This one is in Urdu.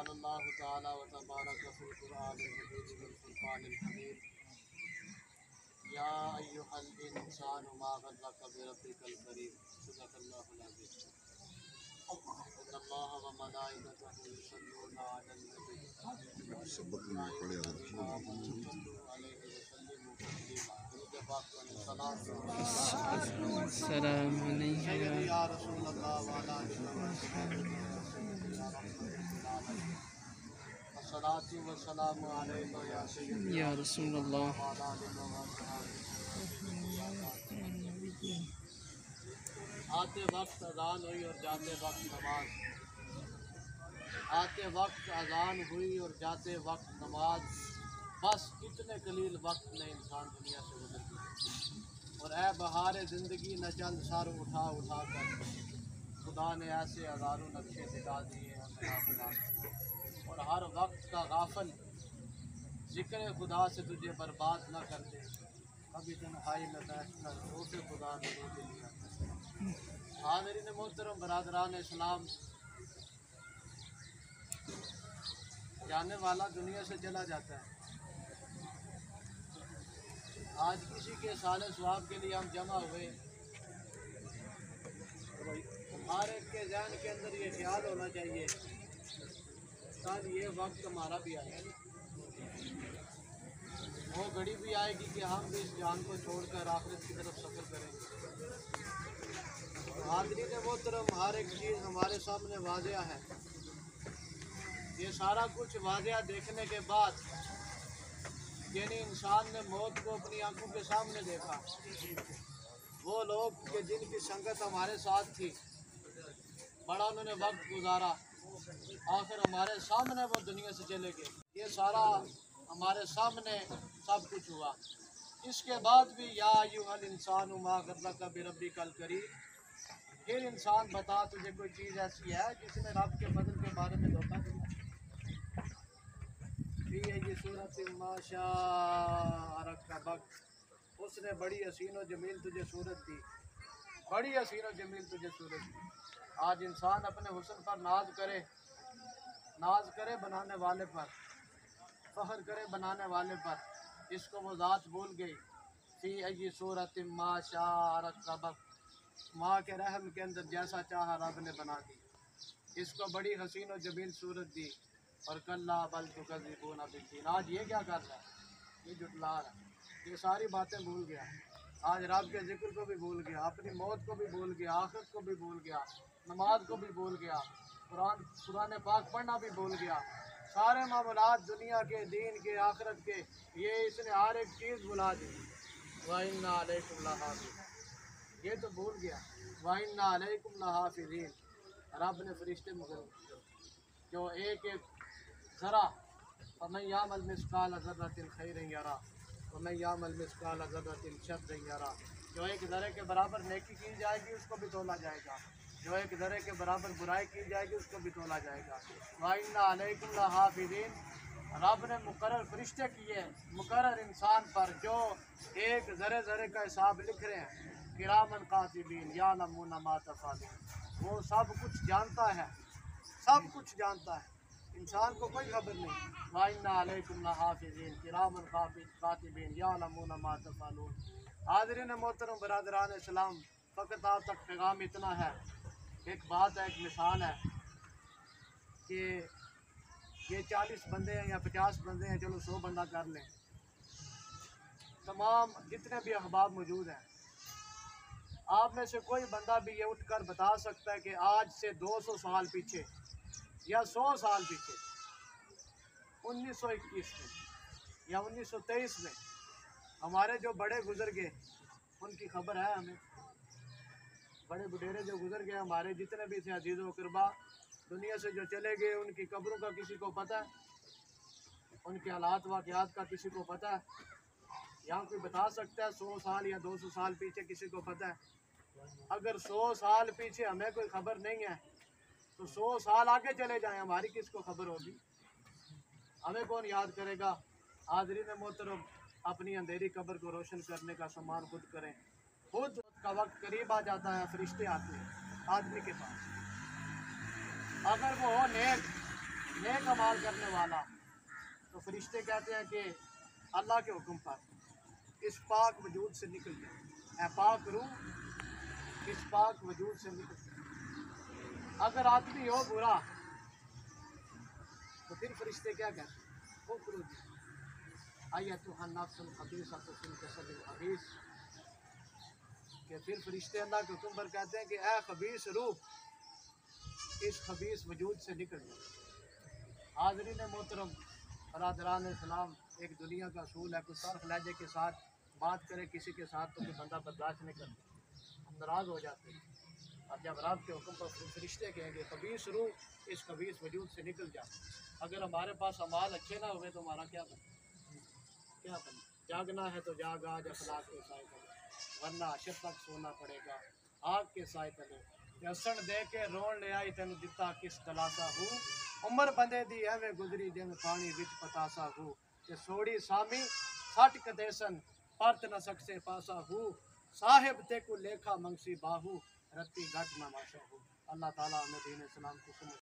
قال اللہ تعالی و تبارک فی القرآن المجید والفرقان الحمید یا ایہا الانسان ما غرک بربک الکریم صدق اللہ العظیم ان اللہ و ملائکتہ یصلون علی النبی سبق میں پڑھے یا ایھا الذین آمنوا صلوا علیہ وسلموا تسلیما درود پاک و صلوات السلام علیکم سیدی یا رسول اللہ و علی آلہ و صحبہ یا رحمۃ للعالمین الصلاۃ والسلام علیکم یا سیدی یا رسول اللہ و علی آلہ و صحبہ. آتے وقت اذان ہوئی اور جاتے وقت نماز، آتے وقت اذان ہوئی اور جاتے وقت نماز، بس اتنے قلیل وقت میں انسان دنیا سے گزر گیا۔ اور اے بہار زندگی نہ چند سر اٹھا اٹھا کر خدا نے ایسے ہزاروں نقشے دکھا دیے اور بنا بنا کر، اور ہر وقت کا غافل ذکر خدا سے تجھے برباد نہ کر دے، کبھی تنہائی میں بیٹھ کر روز خدا نے رو دے لیا۔ حاضرین محترم، برادران اسلام، جانے والا دنیا سے چلا جاتا ہے۔ آج کسی کے سال ثواب کے لیے ہم جمع ہوئے، ہر ایک کے ذہن کے اندر یہ خیال ہونا چاہیے کل یہ وقت ہمارا بھی آئے گا، وہ گھڑی بھی آئے گی کہ ہم بھی اس جان کو چھوڑ کر آخرت کی طرف سفر کریں گے۔ حاضرین محترم، ہر ایک چیز ہمارے سامنے واضح ہے۔ یہ سارا کچھ واضح دیکھنے کے بعد یعنی انسان نے موت کو اپنی آنکھوں کے سامنے دیکھا، وہ لوگ کہ جن کی سنگت ہمارے ساتھ تھی، بڑا انہوں نے وقت گزارا، آخر ہمارے سامنے وہ دنیا سے چلے گئے۔ یہ سارا ہمارے سامنے سب کچھ ہوا۔ اس کے بعد بھی یا ایھا الانسان ما غرک بربک الکریم، پھر انسان بتا تجھے کوئی چیز ایسی ہے جس نے رب کے فضل کے بارے میں دھوکہ دیا؟ فی ای صورت ما شاء رکبک، اس نے بڑی حسین و جمیل تجھے صورت دی، بڑی حسین و جمیل تجھے صورت دی۔ آج انسان اپنے حسن پر ناز کرے بنانے والے پر، فخر کرے بنانے والے پر، اس کو وہ ذات بھول گئی۔ فی ای صورت ما شاء رکبک، ماں کے رحم کے اندر جیسا چاہا رب نے بنا دی، اس کو بڑی حسین و جمیل صورت دی۔ اور کلا بل تکذبون بالدین، آج یہ کیا کر رہا ہے؟ یہ جھٹلا رہا ہے، یہ ساری باتیں بھول گیا، آج رب کے ذکر کو بھی بھول گیا، اپنی موت کو بھی بھول گیا، آخرت کو بھی بھول گیا، نماز کو بھی بھول گیا، قرآن پاک پڑھنا بھی بھول گیا، سارے معاملات دنیا کے، دین کے، آخرت کے، یہ اس نے ہر ایک چیز بھلا دی۔ وَإِنَّ عَلَيْكُمْ لَحَافِظِينَ، یہ تو بھول گیا۔ وَإِنَّ عَلَيْكُمْ لَحَافِظِينَ، رب نے فرشتے مقرر کیے جو ایک ایک ذرا، فَمَن يَعْمَلْ مِثْقَالَ ذَرَّةٍ خَيْرًا يَرَهُ وَمَن يَعْمَلْ مِثْقَالَ ذَرَّةٍ شَرًّا يَرَهُ، جو ایک ذرے کے برابر نیکی کی جائے گی اس کو بھی تولا جائے گا، جو ایک ذرے کے برابر برائی کی جائے گی اس کو بھی تولا جائے گا۔ وَإِنَّ عَلَيْكُمْ لَحَافِظِينَ، رب نے مقرر فرشتے کیے مقرر انسان پر جو ایک ذرے ذرے کا حساب لکھ رہے ہیں، کِرَامًا کاتبین یعلمون ما تفعلون، وہ سب کچھ جانتا ہے، سب کچھ جانتا ہے، انسان کو کوئی خبر نہیں۔ وَإِنَّ عَلَيْكُمْ لَحَافِظِينَ کِرَامًا کاتبین یعلمون ما تفعلون۔ حاضرین محترم، برادران اسلام، فقط آپ تک پیغام اتنا ہے، ایک بات ہے، ایک مثال ہے کہ یہ 40 بندے ہیں یا 50 بندے ہیں، چلو 100 بندہ کر لیں، تمام جتنے بھی احباب موجود ہیں، آپ میں سے کوئی بندہ بھی یہ اٹھ کر بتا سکتا ہے کہ آج سے 200 سال پیچھے یا 100 سال پیچھے 1921 میں یا 1923 میں ہمارے جو بڑے گزر گئے ان کی خبر ہے ہمیں؟ بڑے بڈیرے جو گزر گئے ہمارے جتنے بھی تھے عزیز و اقربا، دنیا سے جو چلے گئے، ان کی قبروں کا کسی کو پتہ ہے؟ ان کے حالات واقعات کا کسی کو پتہ ہے؟ یہاں کوئی بتا سکتا ہے 100 سال یا 200 سال پیچھے کسی کو پتہ ہے؟ اگر 100 سال پیچھے ہمیں کوئی خبر نہیں ہے تو 100 سال آگے چلے جائیں، ہماری کس کو خبر ہوگی؟ ہمیں کون یاد کرے گا؟ حاضرین محترم، اپنی اندھیری قبر کو روشن کرنے کا سامان خود کریں، خود کا وقت قریب آ جاتا ہے، فرشتے آتے ہیں آدمی کے پاس، اگر وہ ہو نیک نیک عمال کرنے والا، تو فرشتے کہتے ہیں کہ اللہ کے حکم پر اس پاک وجود سے نکل جائے، اے پاک روح اس پاک وجود سے نکل جائے۔ اگر آدمی ہو برا تو پھر فرشتے کیا کہتے ہیں؟ وہ کرو جی ایتھا النفس الخبیثۃ فی الجسد الخبیث، کہ پھر فرشتے اللہ کے حکم پر کہتے ہیں کہ اے خبیث روح اس خبیث وجود سے نکل جائے۔ حاضرین محترم، برادران اسلام، ایک دنیا کا اصول ہے، کوئی صرف لہجے کے ساتھ بات کرے کسی کے ساتھ تو کوئی بندہ برداشت نہیں کرتا، ہم ناراض ہو جاتے ہیں۔ اور جب رب کے حکم پر فرشتے کہیں گے خبیث روح اس خبیث وجود سے نکل جا، اگر ہمارے پاس اعمال اچھے نہ ہوئے تو ہمارا کیا بنے؟ کیا بنے؟ جاگنا ہے تو جاگ آج اخلاق کے سائے تلے، ورنہ عشر تک سونا پڑے گا آگ کے سائے تلے۔ ہسن دے کے رون لے آئی تینوں دتا کس دلاسا ہوں، عمر بندے دی ایویں گزری جن پانی وچ پتاسا ہوں، تے سوڑی سامی سٹ کدیسن پرت نہ سکسے پاسا ہوں، صاحب تے کو لیکھا منگسی باہو رتی گھٹ نہ ماشا ہوں۔ اللہ تعالیٰ ہمیں دین اسلام کو سمجھ